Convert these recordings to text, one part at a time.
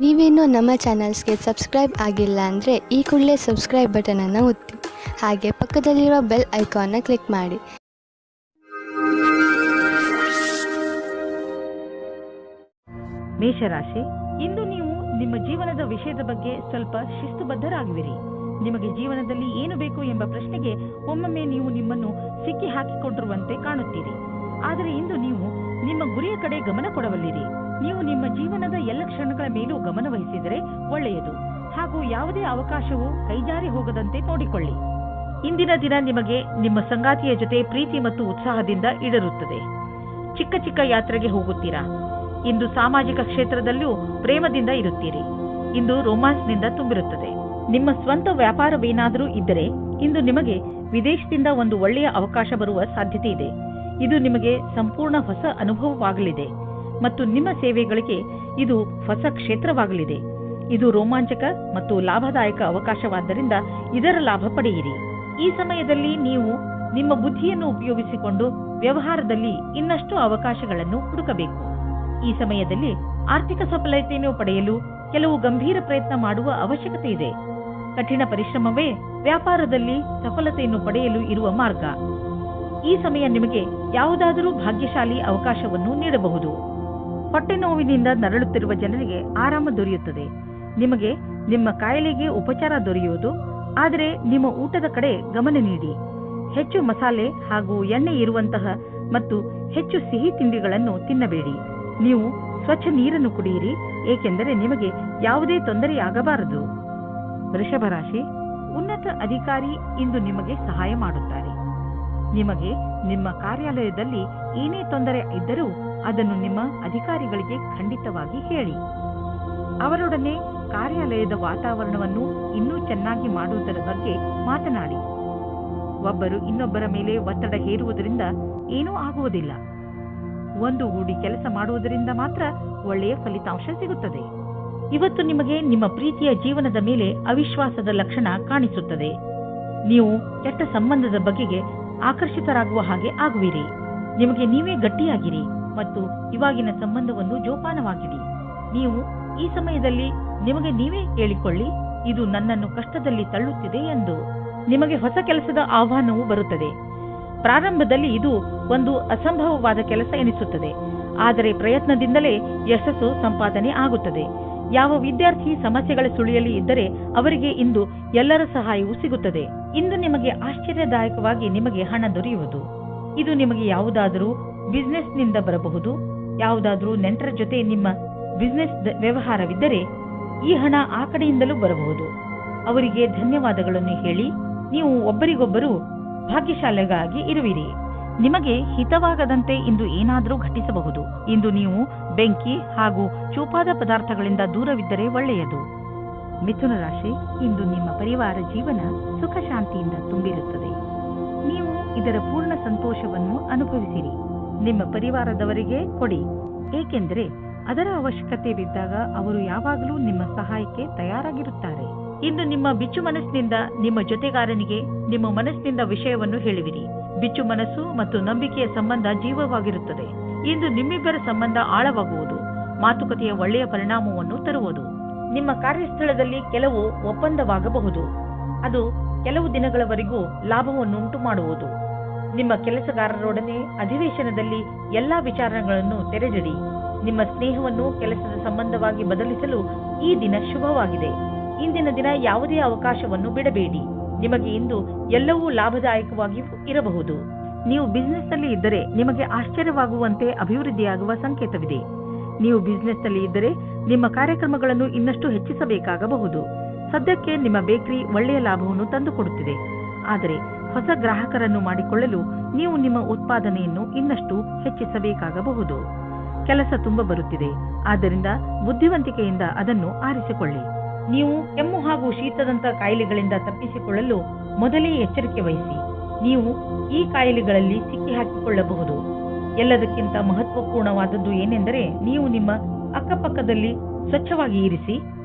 ನೀವೇನೂ ನಮ್ಮ ಚಾನಲ್ಸ್ಗೆ ಸಬ್ಸ್ಕ್ರೈಬ್ ಆಗಿಲ್ಲ ಅಂದರೆ ಈ ಕೂಡಲೇ ಸಬ್ಸ್ಕ್ರೈಬ್ ಬಟನನ್ನು ಒತ್ತಿ ಹಾಗೆ ಪಕ್ಕದಲ್ಲಿರೋ ಬೆಲ್ ಐಕಾನ್ನ ಕ್ಲಿಕ್ ಮಾಡಿ. ಮೇಷರಾಶಿ, ಇಂದು ನೀವು ನಿಮ್ಮ ಜೀವನದ ವಿಷಯದ ಬಗ್ಗೆ ಸ್ವಲ್ಪ ಶಿಸ್ತುಬದ್ಧರಾಗುವಿರಿ. ನಿಮಗೆ ಜೀವನದಲ್ಲಿ ಏನು ಬೇಕು ಎಂಬ ಪ್ರಶ್ನೆಗೆ ಒಮ್ಮೊಮ್ಮೆ ನೀವು ನಿಮ್ಮನ್ನು ಸಿಕ್ಕಿ ಹಾಕಿಕೊಂಡಿರುವಂತೆ ಕಾಣುತ್ತೀರಿ. ಆದರೆ ಇಂದು ನೀವು ನಿಮ್ಮ ಗುರಿಯ ಕಡೆ ಗಮನ ಕೊಡಬಲ್ಲಿರಿ. ನೀವು ನಿಮ್ಮ ಜೀವನದ ಎಲ್ಲ ಕ್ಷಣಗಳ ಮೇಲೂ ಗಮನ ವಹಿಸಿದರೆ ಒಳ್ಳೆಯದು. ಹಾಗೂ ಯಾವುದೇ ಅವಕಾಶವೂ ಕೈಜಾರಿ ಹೋಗದಂತೆ ನೋಡಿಕೊಳ್ಳಿ. ಇಂದಿನ ದಿನ ನಿಮಗೆ ನಿಮ್ಮ ಸಂಗಾತಿಯ ಜೊತೆ ಪ್ರೀತಿ ಮತ್ತು ಉತ್ಸಾಹದಿಂದ ಇಡರುತ್ತದೆ. ಚಿಕ್ಕ ಚಿಕ್ಕ ಯಾತ್ರೆಗೆ ಹೋಗುತ್ತೀರಾ. ಇಂದು ಸಾಮಾಜಿಕ ಕ್ಷೇತ್ರದಲ್ಲೂ ಪ್ರೇಮದಿಂದ ಇರುತ್ತೀರಿ. ಇಂದು ರೊಮ್ಯಾನ್ಸ್ನಿಂದ ತುಂಬಿರುತ್ತದೆ. ನಿಮ್ಮ ಸ್ವಂತ ವ್ಯಾಪಾರವೇನಾದರೂ ಇದ್ದರೆ ಇಂದು ನಿಮಗೆ ವಿದೇಶದಿಂದ ಒಂದು ಒಳ್ಳೆಯ ಅವಕಾಶ ಬರುವ ಸಾಧ್ಯತೆ ಇದೆ. ಇದು ನಿಮಗೆ ಸಂಪೂರ್ಣ ಹೊಸ ಅನುಭವವಾಗಲಿದೆ ಮತ್ತು ನಿಮ್ಮ ಸೇವೆಗಳಿಗೆ ಇದು ಹೊಸ ಕ್ಷೇತ್ರವಾಗಲಿದೆ. ಇದು ರೋಮಾಂಚಕ ಮತ್ತು ಲಾಭದಾಯಕ ಅವಕಾಶವಾದ್ದರಿಂದ ಇದರ ಲಾಭ ಪಡೆಯಿರಿ. ಈ ಸಮಯದಲ್ಲಿ ನೀವು ನಿಮ್ಮ ಬುದ್ಧಿಯನ್ನು ಉಪಯೋಗಿಸಿಕೊಂಡು ವ್ಯವಹಾರದಲ್ಲಿ ಇನ್ನಷ್ಟು ಅವಕಾಶಗಳನ್ನು ಹುಡುಕಬೇಕು. ಈ ಸಮಯದಲ್ಲಿ ಆರ್ಥಿಕ ಸಫಲತೆಯನ್ನು ಪಡೆಯಲು ಕೆಲವು ಗಂಭೀರ ಪ್ರಯತ್ನ ಮಾಡುವ ಅವಶ್ಯಕತೆ ಇದೆ. ಕಠಿಣ ಪರಿಶ್ರಮವೇ ವ್ಯಾಪಾರದಲ್ಲಿ ಸಫಲತೆಯನ್ನು ಪಡೆಯಲು ಇರುವ ಮಾರ್ಗ. ಈ ಸಮಯ ನಿಮಗೆ ಯಾವುದಾದರೂ ಭಾಗ್ಯಶಾಲಿ ಅವಕಾಶವನ್ನು ನೀಡಬಹುದು. ಹೊಟ್ಟೆ ನೋವಿನಿಂದ ನರಳುತ್ತಿರುವ ಜನರಿಗೆ ಆರಾಮ ದೊರೆಯುತ್ತದೆ. ನಿಮಗೆ ನಿಮ್ಮ ಕಾಯಿಲೆಗೆ ಉಪಚಾರ ದೊರೆಯುವುದು. ಆದರೆ ನಿಮ್ಮ ಊಟದ ಕಡೆ ಗಮನ ನೀಡಿ. ಹೆಚ್ಚು ಮಸಾಲೆ ಹಾಗೂ ಎಣ್ಣೆ ಇರುವಂತಹ ಮತ್ತು ಹೆಚ್ಚು ಸಿಹಿ ತಿಂಡಿಗಳನ್ನು ತಿನ್ನಬೇಡಿ. ನೀವು ಸ್ವಚ್ಛ ನೀರನ್ನು ಕುಡಿಯಿರಿ, ಏಕೆಂದರೆ ನಿಮಗೆ ಯಾವುದೇ ತೊಂದರೆಯಾಗಬಾರದು. ವೃಷಭ ರಾಶಿ, ಉನ್ನತ ಅಧಿಕಾರಿ ಇಂದು ನಿಮಗೆ ಸಹಾಯ ಮಾಡುತ್ತಾರೆ. ನಿಮಗೆ ನಿಮ್ಮ ಕಾರ್ಯಾಲಯದಲ್ಲಿ ಏನೇ ತೊಂದರೆ ಇದ್ದರೂ ಅದನ್ನು ನಿಮ್ಮ ಅಧಿಕಾರಿಗಳಿಗೆ ಖಂಡಿತವಾಗಿ ಹೇಳಿ. ಅವರೊಡನೆ ಕಾರ್ಯಾಲಯದ ವಾತಾವರಣವನ್ನು ಇನ್ನೂ ಚೆನ್ನಾಗಿ ಮಾಡುವುದರ ಬಗ್ಗೆ ಮಾತನಾಡಿ. ಒಬ್ಬರು ಇನ್ನೊಬ್ಬರ ಮೇಲೆ ಒತ್ತಡ ಹೇರುವುದರಿಂದ ಏನೂ ಆಗುವುದಿಲ್ಲ. ಒಂದುಗೂಡಿ ಕೆಲಸ ಮಾಡುವುದರಿಂದ ಮಾತ್ರ ಒಳ್ಳೆಯ ಫಲಿತಾಂಶ ಸಿಗುತ್ತದೆ. ಇವತ್ತು ನಿಮಗೆ ನಿಮ್ಮ ಪ್ರೀತಿಯ ಜೀವನದ ಮೇಲೆ ಅವಿಶ್ವಾಸದ ಲಕ್ಷಣ ಕಾಣಿಸುತ್ತದೆ. ನೀವು ಕೆಟ್ಟ ಸಂಬಂಧದ ಬಗೆಗೆ ಆಕರ್ಷಿತರಾಗುವ ಹಾಗೆ ಆಗುವಿರಿ. ನಿಮಗೆ ನೀವೇ ಗಟ್ಟಿಯಾಗಿರಿ ಮತ್ತು ಇವಾಗಿನ ಸಂಬಂಧವನ್ನು ಜೋಪಾನವಾಗಿಡಿ. ನೀವು ಈ ಸಮಯದಲ್ಲಿ ನಿಮಗೆ ನೀವೇ ಹೇಳಿಕೊಳ್ಳಿ, ಇದು ನನ್ನನ್ನು ಕಷ್ಟದಲ್ಲಿ ತಳ್ಳುತ್ತಿದೆ ಎಂದು. ನಿಮಗೆ ಹೊಸ ಕೆಲಸದ ಆಹ್ವಾನವೂ ಬರುತ್ತದೆ. ಪ್ರಾರಂಭದಲ್ಲಿ ಇದು ಒಂದು ಅಸಂಭವವಾದ ಕೆಲಸ ಎನಿಸುತ್ತದೆ, ಆದರೆ ಪ್ರಯತ್ನದಿಂದಲೇ ಯಶಸ್ಸು ಸಂಪಾದನೆ ಆಗುತ್ತದೆ. ಯಾವ ವಿದ್ಯಾರ್ಥಿ ಸಮಸ್ಯೆಗಳ ಸುಳಿಯಲ್ಲಿ ಇದ್ದರೆ ಅವರಿಗೆ ಇಂದು ಎಲ್ಲರ ಸಹಾಯವೂ ಸಿಗುತ್ತದೆ. ಇಂದು ನಿಮಗೆ ಆಶ್ಚರ್ಯದಾಯಕವಾಗಿ ನಿಮಗೆ ಹಣ ದೊರೆಯುವುದು. ಇದು ನಿಮಗೆ ಯಾವುದಾದರೂ ಬಿಸಿನೆಸ್ನಿಂದ ಬರಬಹುದು. ಯಾವುದಾದರೂ ನೆಂಟರ ಜೊತೆ ನಿಮ್ಮ ಬಿಸಿನೆಸ್ ವ್ಯವಹಾರವಿದ್ದರೆ ಈ ಹಣ ಆ ಕಡೆಯಿಂದಲೂ ಬರಬಹುದು. ಅವರಿಗೆ ಧನ್ಯವಾದಗಳನ್ನು ಹೇಳಿ ನೀವು ಒಬ್ಬರಿಗೊಬ್ಬರು ಭಾಗ್ಯಶಾಲಿಗಾಗಿ ಇರುವಿರಿ. ನಿಮಗೆ ಹಿತವಾಗದಂತೆ ಇಂದು ಏನಾದರೂ ಘಟಿಸಬಹುದು. ಇಂದು ನೀವು ಬೆಂಕಿ ಹಾಗೂ ಚೂಪಾದ ಪದಾರ್ಥಗಳಿಂದ ದೂರವಿದ್ದರೆ ಒಳ್ಳೆಯದು. ಮಿಥುನ ರಾಶಿ, ಇಂದು ನಿಮ್ಮ ಪರಿವಾರ ಜೀವನ ಸುಖ ಶಾಂತಿಯಿಂದ ತುಂಬಿರುತ್ತದೆ. ನೀವು ಇದರ ಪೂರ್ಣ ಸಂತೋಷವನ್ನು ಅನುಭವಿಸಿರಿ. ನಿಮ್ಮ ಪರಿವಾರದವರಿಗೆ ಕೊಡಿ, ಏಕೆಂದರೆ ಅದರ ಅವಶ್ಯಕತೆ ಬಿದ್ದಾಗ ಅವರು ಯಾವಾಗಲೂ ನಿಮ್ಮ ಸಹಾಯಕ್ಕೆ ತಯಾರಾಗಿರುತ್ತಾರೆ. ಇಂದು ನಿಮ್ಮ ಬಿಚ್ಚು ಮನಸ್ಸಿನಿಂದ ನಿಮ್ಮ ಜೊತೆಗಾರನಿಗೆ ನಿಮ್ಮ ಮನಸ್ಸಿನಿಂದ ವಿಷಯವನ್ನು ಹೇಳುವಿರಿ. ಬಿಚ್ಚು ಮನಸ್ಸು ಮತ್ತು ನಂಬಿಕೆಯ ಸಂಬಂಧ ಜೀವವಾಗಿರುತ್ತದೆ. ಇಂದು ನಿಮ್ಮಿಬ್ಬರ ಸಂಬಂಧ ಆಳವಾಗುವುದು. ಮಾತುಕತೆಯ ಒಳ್ಳೆಯ ಪರಿಣಾಮವನ್ನು ತರುವುದು. ನಿಮ್ಮ ಕಾರ್ಯಸ್ಥಳದಲ್ಲಿ ಕೆಲವು ಒಪ್ಪಂದವಾಗಬಹುದು. ಅದು ಕೆಲವು ದಿನಗಳವರೆಗೂ ಲಾಭವನ್ನುಂಟು ಮಾಡುವುದು. ನಿಮ್ಮ ಕೆಲಸಗಾರರೊಡನೆ ಅಧಿವೇಶನದಲ್ಲಿ ಎಲ್ಲಾ ವಿಚಾರಗಳನ್ನು ತೆರೆದಿಡಿ. ನಿಮ್ಮ ಸ್ನೇಹವನ್ನು ಕೆಲಸದ ಸಂಬಂಧವಾಗಿ ಬದಲಿಸಲು ಈ ದಿನ ಶುಭವಾಗಿದೆ. ಇಂದಿನ ದಿನ ಯಾವುದೇ ಅವಕಾಶವನ್ನು ಬಿಡಬೇಡಿ. ನಿಮಗೆ ಇಂದು ಎಲ್ಲವೂ ಲಾಭದಾಯಕವಾಗಿ ಇರಬಹುದು. ನೀವು ಬಿಸಿನೆಸ್ನಲ್ಲಿ ಇದ್ದರೆ ನಿಮಗೆ ಆಶ್ಚರ್ಯವಾಗುವಂತೆ ಅಭಿವೃದ್ಧಿಯಾಗುವ ಸಂಕೇತವಿದೆ. ನೀವು ಬಿಸಿನೆಸ್ನಲ್ಲಿ ಇದ್ದರೆ ನಿಮ್ಮ ಕಾರ್ಯಕ್ರಮಗಳನ್ನು ಇನ್ನಷ್ಟು ಹೆಚ್ಚಿಸಬೇಕಾಗಬಹುದು. ಸದ್ಯಕ್ಕೆ ನಿಮ್ಮ ಬೇಕರಿ ಒಳ್ಳೆಯ ಲಾಭವನ್ನು ತಂದುಕೊಡುತ್ತಿದೆ. ಆದರೆ ಹೊಸ ಗ್ರಾಹಕರನ್ನು ಮಾಡಿಕೊಳ್ಳಲು ನೀವು ನಿಮ್ಮ ಉತ್ಪಾದನೆಯನ್ನು ಇನ್ನಷ್ಟು ಹೆಚ್ಚಿಸಬೇಕಾಗಬಹುದು. ಕೆಲಸ ತುಂಬ ಬರುತ್ತಿದೆ, ಆದ್ದರಿಂದ ಬುದ್ಧಿವಂತಿಕೆಯಿಂದ ಅದನ್ನು ಆರಿಸಿಕೊಳ್ಳಿ. ನೀವು ಕೆಮ್ಮು ಹಾಗೂ ಶೀತದಂತ ಕಾಯಿಲೆಗಳಿಂದ ತಪ್ಪಿಸಿಕೊಳ್ಳಲು ಮೊದಲೇ ಎಚ್ಚರಿಕೆ ವಹಿಸಿ. ನೀವು ಈ ಕಾಯಿಲೆಗಳಲ್ಲಿ ಸಿಕ್ಕಿ ಹಾಕಿಕೊಳ್ಳಬಹುದು. ಎಲ್ಲದಕ್ಕಿಂತ ಮಹತ್ವಪೂರ್ಣವಾದದ್ದು ಏನೆಂದರೆ ನೀವು ನಿಮ್ಮ ಅಕ್ಕಪಕ್ಕದಲ್ಲಿ ಸ್ವಚ್ಛವಾಗಿ ಇರಿಸಿ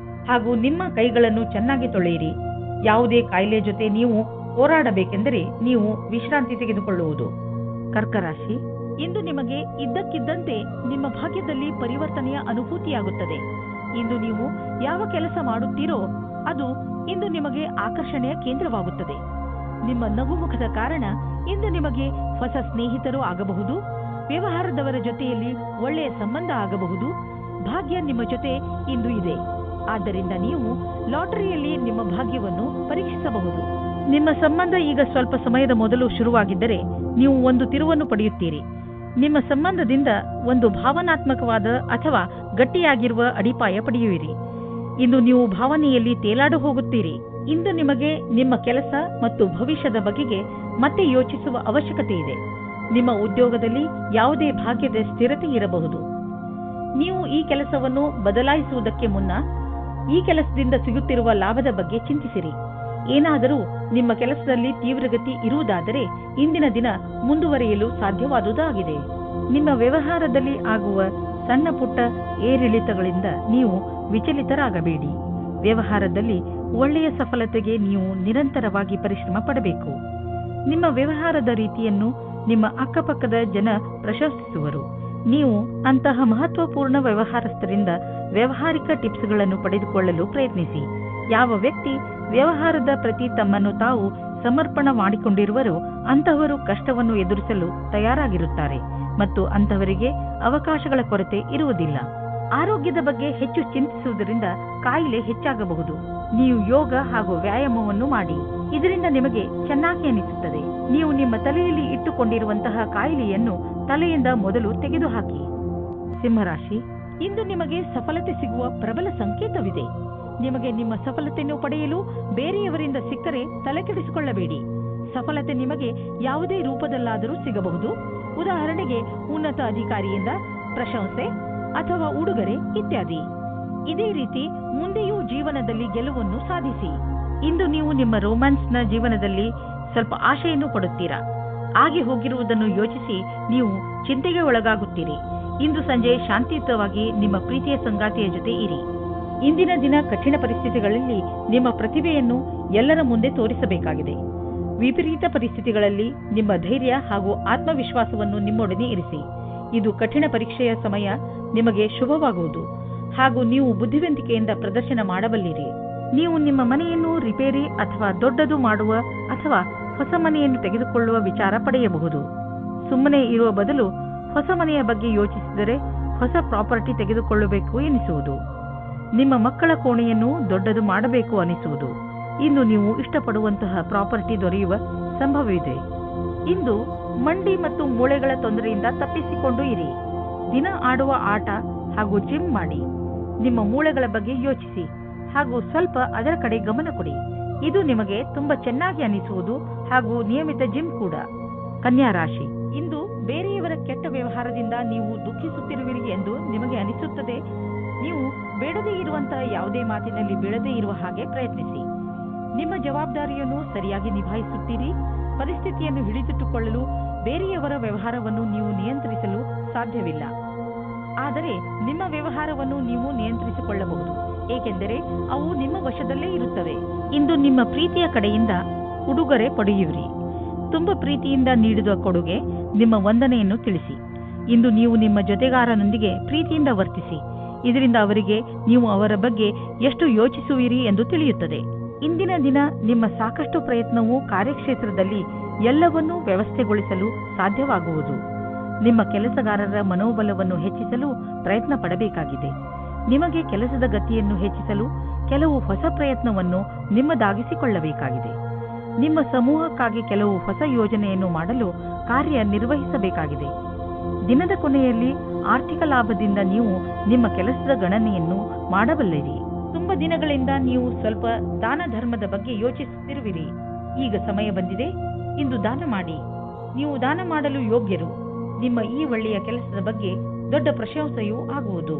ಹಾಗೂ ನಿಮ್ಮ ಕೈಗಳನ್ನು ಚೆನ್ನಾಗಿ ತೊಳೆಯಿರಿ. ಯಾವುದೇ ಕಾಯಿಲೆ ಜೊತೆ ನೀವು ಹೋರಾಡಬೇಕೆಂದರೆ ನೀವು ವಿಶ್ರಾಂತಿ ತೆಗೆದುಕೊಳ್ಳುವುದು. ಕರ್ಕರಾಶಿ, ಇಂದು ನಿಮಗೆ ಇದ್ದಕ್ಕಿದ್ದಂತೆ ನಿಮ್ಮ ಭಾಗ್ಯದಲ್ಲಿ ಪರಿವರ್ತನೆಯ ಅನುಭೂತಿಯಾಗುತ್ತದೆ. ಇಂದು ನೀವು ಯಾವ ಕೆಲಸ ಮಾಡುತ್ತೀರೋ ಅದು ಇಂದು ನಿಮಗೆ ಆಕರ್ಷಣೆಯ ಕೇಂದ್ರವಾಗುತ್ತದೆ. ನಿಮ್ಮ ನಗುಮುಖದ ಕಾರಣ ಇಂದು ನಿಮಗೆ ಹೊಸ ಸ್ನೇಹಿತರು ಆಗಬಹುದು, ವ್ಯವಹಾರದವರ ಜೊತೆಯಲ್ಲಿ ಒಳ್ಳೆಯ ಸಂಬಂಧ ಆಗಬಹುದು. ಭಾಗ್ಯ ನಿಮ್ಮ ಜೊತೆ ಇಂದು ಇದೆ. ಆದ್ದರಿಂದ ನೀವು ಲಾಟರಿಯಲ್ಲಿ ನಿಮ್ಮ ಭಾಗ್ಯವನ್ನು ಪರೀಕ್ಷಿಸಬಹುದು. ನಿಮ್ಮ ಸಂಬಂಧ ಈಗ ಸ್ವಲ್ಪ ಸಮಯದ ಮೊದಲು ಶುರುವಾಗಿದ್ದರೆ ನೀವು ಒಂದು ತಿರುವನ್ನು ಪಡೆಯುತ್ತೀರಿ. ನಿಮ್ಮ ಸಂಬಂಧದಿಂದ ಒಂದು ಭಾವನಾತ್ಮಕವಾದ ಅಥವಾ ಗಟ್ಟಿಯಾಗಿರುವ ಅಡಿಪಾಯ ಪಡೆಯುವಿರಿ. ಇಂದು ನೀವು ಭಾವನೆಯಲ್ಲಿ ತೇಲಾಡು ಹೋಗುತ್ತೀರಿ. ಇಂದು ನಿಮಗೆ ನಿಮ್ಮ ಕೆಲಸ ಮತ್ತು ಭವಿಷ್ಯದ ಬಗೆಗೆ ಮತ್ತೆ ಯೋಚಿಸುವ ಅವಶ್ಯಕತೆ ಇದೆ. ನಿಮ್ಮ ಉದ್ಯೋಗದಲ್ಲಿ ಯಾವುದೇ ಭಾಗ್ಯದ ಸ್ಥಿರತೆ ಇರಬಹುದು. ನೀವು ಈ ಕೆಲಸವನ್ನು ಬದಲಾಯಿಸುವುದಕ್ಕೆ ಮುನ್ನ ಈ ಕೆಲಸದಿಂದ ಸಿಗುತ್ತಿರುವ ಲಾಭದ ಬಗ್ಗೆ ಚಿಂತಿಸಿರಿ. ಏನಾದರೂ ನಿಮ್ಮ ಕೆಲಸದಲ್ಲಿ ತೀವ್ರಗತಿ ಇರುವುದಾದರೆ ಇಂದಿನ ದಿನ ಮುಂದುವರಿಯಲು ಸಾಧ್ಯವಾದುದಾಗಿದೆ. ನಿಮ್ಮ ವ್ಯವಹಾರದಲ್ಲಿ ಆಗುವ ಸಣ್ಣ ಪುಟ್ಟ ಏರಿಳಿತಗಳಿಂದ ನೀವು ವಿಚಲಿತರಾಗಬೇಡಿ. ವ್ಯವಹಾರದಲ್ಲಿ ಒಳ್ಳೆಯ ಸಫಲತೆಗೆ ನೀವು ನಿರಂತರವಾಗಿ ಪರಿಶ್ರಮ ಪಡಬೇಕು. ನಿಮ್ಮ ವ್ಯವಹಾರದ ರೀತಿಯನ್ನು ನಿಮ್ಮ ಅಕ್ಕಪಕ್ಕದ ಜನ ಪ್ರಶಂಸಿಸುವರು. ನೀವು ಅಂತಹ ಮಹತ್ವಪೂರ್ಣ ವ್ಯವಹಾರಸ್ಥರಿಂದ ವ್ಯಾವಹಾರಿಕ ಟಿಪ್ಸ್ಗಳನ್ನು ಪಡೆದುಕೊಳ್ಳಲು ಪ್ರಯತ್ನಿಸಿ. ಯಾವ ವ್ಯಕ್ತಿ ವ್ಯವಹಾರದ ಪ್ರತಿ ತಮ್ಮನ್ನು ತಾವು ಸಮರ್ಪಣ ಮಾಡಿಕೊಂಡಿರುವರೋ ಅಂತಹವರು ಕಷ್ಟವನ್ನು ಎದುರಿಸಲು ತಯಾರಾಗಿರುತ್ತಾರೆ ಮತ್ತು ಅಂತಹವರಿಗೆ ಅವಕಾಶಗಳ ಕೊರತೆ ಇರುವುದಿಲ್ಲ. ಆರೋಗ್ಯದ ಬಗ್ಗೆ ಹೆಚ್ಚು ಚಿಂತಿಸುವುದರಿಂದ ಕಾಯಿಲೆ ಹೆಚ್ಚಾಗಬಹುದು. ನೀವು ಯೋಗ ಹಾಗೂ ವ್ಯಾಯಾಮವನ್ನು ಮಾಡಿ. ಇದರಿಂದ ನಿಮಗೆ ಚೆನ್ನಾಗಿ ಅನಿಸುತ್ತದೆ. ನೀವು ನಿಮ್ಮ ತಲೆಯಲ್ಲಿ ಇಟ್ಟುಕೊಂಡಿರುವಂತಹ ಕಾಯಿಲೆಯನ್ನು ತಲೆಯಿಂದ ಮೊದಲು ತೆಗೆದುಹಾಕಿ. ಸಿಂಹರಾಶಿ, ಇಂದು ನಿಮಗೆ ಸಫಲತೆ ಸಿಗುವ ಪ್ರಬಲ ಸಂಕೇತವಿದೆ. ನಿಮಗೆ ನಿಮ್ಮ ಸಫಲತೆಯನ್ನು ಪಡೆಯಲು ಬೇರೆಯವರಿಂದ ಸಿಕ್ಕರೆ ತಲೆಕೆಡಿಸಿಕೊಳ್ಳಬೇಡಿ. ಸಫಲತೆ ನಿಮಗೆ ಯಾವುದೇ ರೂಪದಲ್ಲಾದರೂ ಸಿಗಬಹುದು. ಉದಾಹರಣೆಗೆ ಉನ್ನತ ಅಧಿಕಾರಿಯಿಂದ ಪ್ರಶಂಸೆ ಅಥವಾ ಉಡುಗೊರೆ ಇತ್ಯಾದಿ. ಇದೇ ರೀತಿ ಮುಂದೆಯೂ ಜೀವನದಲ್ಲಿ ಗೆಲುವನ್ನು ಸಾಧಿಸಿ. ಇಂದು ನೀವು ನಿಮ್ಮ ರೋಮ್ಯಾನ್ಸ್ನ ಜೀವನದಲ್ಲಿ ಸ್ವಲ್ಪ ಆಶೆಯನ್ನು ಪಡುತ್ತೀರಾ. ಆಗಿ ಹೋಗಿರುವುದನ್ನು ಯೋಚಿಸಿ ನೀವು ಚಿಂತೆಗೆ ಒಳಗಾಗುತ್ತೀರಿ. ಇಂದು ಸಂಜೆ ಶಾಂತಿಯುತವಾಗಿ ನಿಮ್ಮ ಪ್ರೀತಿಯ ಸಂಗಾತಿಯ ಜೊತೆ ಇರಿ. ಇಂದಿನ ದಿನ ಕಠಿಣ ಪರಿಸ್ಥಿತಿಗಳಲ್ಲಿ ನಿಮ್ಮ ಪ್ರತಿಭೆಯನ್ನು ಎಲ್ಲರ ಮುಂದೆ ತೋರಿಸಬೇಕಾಗಿದೆ. ವಿಪರೀತ ಪರಿಸ್ಥಿತಿಗಳಲ್ಲಿ ನಿಮ್ಮ ಧೈರ್ಯ ಹಾಗೂ ಆತ್ಮವಿಶ್ವಾಸವನ್ನು ನಿಮ್ಮೊಡನೆ ಇರಿಸಿ. ಇದು ಕಠಿಣ ಪರೀಕ್ಷೆಯ ಸಮಯ ನಿಮಗೆ ಶುಭವಾಗುವುದು ಹಾಗೂ ನೀವು ಬುದ್ಧಿವಂತಿಕೆಯಿಂದ ಪ್ರದರ್ಶನ ಮಾಡಬಲ್ಲಿರಿ. ನೀವು ನಿಮ್ಮ ಮನೆಯನ್ನು ರಿಪೇರಿ ಅಥವಾ ದೊಡ್ಡದು ಮಾಡುವ ಅಥವಾ ಹೊಸ ಮನೆಯನ್ನು ತೆಗೆದುಕೊಳ್ಳುವ ವಿಚಾರ ಪಡೆಯಬಹುದು. ಸುಮ್ಮನೆ ಇರುವ ಬದಲು ಹೊಸ ಮನೆಯ ಬಗ್ಗೆ ಯೋಚಿಸಿದರೆ ಹೊಸ ಪ್ರಾಪರ್ಟಿ ತೆಗೆದುಕೊಳ್ಳಬೇಕು ಎನಿಸುವುದು. ನಿಮ್ಮ ಮಕ್ಕಳ ಕೋಣೆಯನ್ನು ದೊಡ್ಡದು ಮಾಡಬೇಕು ಅನಿಸುವುದು. ಇಂದು ನೀವು ಇಷ್ಟಪಡುವಂತಹ ಪ್ರಾಪರ್ಟಿ ದೊರೆಯುವ ಸಂಭವವಿದೆ. ಇಂದು ಮಂಡಿ ಮತ್ತು ಮೂಳೆಗಳ ತೊಂದರೆಯಿಂದ ತಪ್ಪಿಸಿಕೊಂಡು ಇರಿ. ದಿನ ಆಡುವ ಆಟ ಹಾಗೂ ಜಿಮ್ ಮಾಡಿ. ನಿಮ್ಮ ಮೂಳೆಗಳ ಬಗ್ಗೆ ಯೋಚಿಸಿ ಹಾಗೂ ಸ್ವಲ್ಪ ಅದರ ಕಡೆ ಗಮನ ಕೊಡಿ. ಇದು ನಿಮಗೆ ತುಂಬಾ ಚೆನ್ನಾಗಿ ಅನಿಸುವುದು ಹಾಗೂ ನಿಯಮಿತ ಜಿಮ್ ಕೂಡ. ಕನ್ಯಾ ರಾಶಿ, ಇಂದು ಬೇರೆಯವರ ಕೆಟ್ಟ ವ್ಯವಹಾರದಿಂದ ನೀವು ದುಃಖಿಸುತ್ತಿರುವಿರಿ ಎಂದು ನಿಮಗೆ ಅನಿಸುತ್ತದೆ. ನೀವು ಬೇಡದೇ ಇರುವಂತಹ ಯಾವುದೇ ಮಾತಿನಲ್ಲಿ ಬೀಳದೇ ಇರುವ ಹಾಗೆ ಪ್ರಯತ್ನಿಸಿ. ನಿಮ್ಮ ಜವಾಬ್ದಾರಿಯನ್ನು ಸರಿಯಾಗಿ ನಿಭಾಯಿಸುತ್ತೀರಿ. ಪರಿಸ್ಥಿತಿಯನ್ನು ಹಿಡಿದಿಟ್ಟುಕೊಳ್ಳಲು ಬೇರೆಯವರ ವ್ಯವಹಾರವನ್ನು ನೀವು ನಿಯಂತ್ರಿಸಲು ಸಾಧ್ಯವಿಲ್ಲ. ಆದರೆ ನಿಮ್ಮ ವ್ಯವಹಾರವನ್ನು ನೀವು ನಿಯಂತ್ರಿಸಿಕೊಳ್ಳಬಹುದು, ಏಕೆಂದರೆ ಅವು ನಿಮ್ಮ ವಶದಲ್ಲೇ ಇರುತ್ತವೆ. ಇಂದು ನಿಮ್ಮ ಪ್ರೀತಿಯ ಕಡೆಯಿಂದ ಉಡುಗೊರೆ ಪಡೆಯುವಿರಿ. ತುಂಬಾ ಪ್ರೀತಿಯಿಂದ ನೀಡಿದ ಕೊಡುಗೆ ನಿಮ್ಮ ವಂದನೆಯನ್ನು ತಿಳಿಸಿ. ಇಂದು ನೀವು ನಿಮ್ಮ ಜೊತೆಗಾರನೊಂದಿಗೆ ಪ್ರೀತಿಯಿಂದ ವರ್ತಿಸಿ. ಇದರಿಂದ ಅವರಿಗೆ ನೀವು ಅವರ ಬಗ್ಗೆ ಎಷ್ಟು ಯೋಚಿಸುವಿರಿ ಎಂದು ತಿಳಿಯುತ್ತದೆ. ಇಂದಿನ ದಿನ ನಿಮ್ಮ ಸಾಕಷ್ಟು ಪ್ರಯತ್ನವು ಕಾರ್ಯಕ್ಷೇತ್ರದಲ್ಲಿ ಎಲ್ಲವನ್ನೂ ವ್ಯವಸ್ಥೆಗೊಳಿಸಲು ಸಾಧ್ಯವಾಗುವುದು. ನಿಮ್ಮ ಕೆಲಸಗಾರರ ಮನೋಬಲವನ್ನು ಹೆಚ್ಚಿಸಲು ಪ್ರಯತ್ನ ಪಡಬೇಕಾಗಿದೆ. ನಿಮಗೆ ಕೆಲಸದ ಗತಿಯನ್ನು ಹೆಚ್ಚಿಸಲು ಕೆಲವು ಹೊಸ ಪ್ರಯತ್ನವನ್ನು ನಿಮ್ಮದಾಗಿಸಿಕೊಳ್ಳಬೇಕಾಗಿದೆ. ನಿಮ್ಮ ಸಮೂಹಕ್ಕಾಗಿ ಕೆಲವು ಹೊಸ ಯೋಜನೆಯನ್ನು ಮಾಡಲು ಕಾರ್ಯನಿರ್ವಹಿಸಬೇಕಾಗಿದೆ. ದಿನದ ಕೊನೆಯಲ್ಲಿ ಆರ್ಥಿಕ ಲಾಭದಿಂದ ನೀವು ನಿಮ್ಮ ಕೆಲಸದ ಗಣನೆಯನ್ನು ಮಾಡಬಲ್ಲಿರಿ. ತುಂಬಾ ದಿನಗಳಿಂದ ನೀವು ಸ್ವಲ್ಪ ದಾನ ಧರ್ಮದ ಬಗ್ಗೆ ಯೋಚಿಸುತ್ತಿರುವಿರಿ. ಈಗ ಸಮಯ ಬಂದಿದೆ. ಇಂದು ದಾನ ಮಾಡಿ. ನೀವು ದಾನ ಮಾಡಲು ಯೋಗ್ಯರು. ನಿಮ್ಮ ಈ ಒಳ್ಳೆಯ ಕೆಲಸದ ಬಗ್ಗೆ ದೊಡ್ಡ ಪ್ರಶಂಸೆಯೂ ಆಗುವುದು.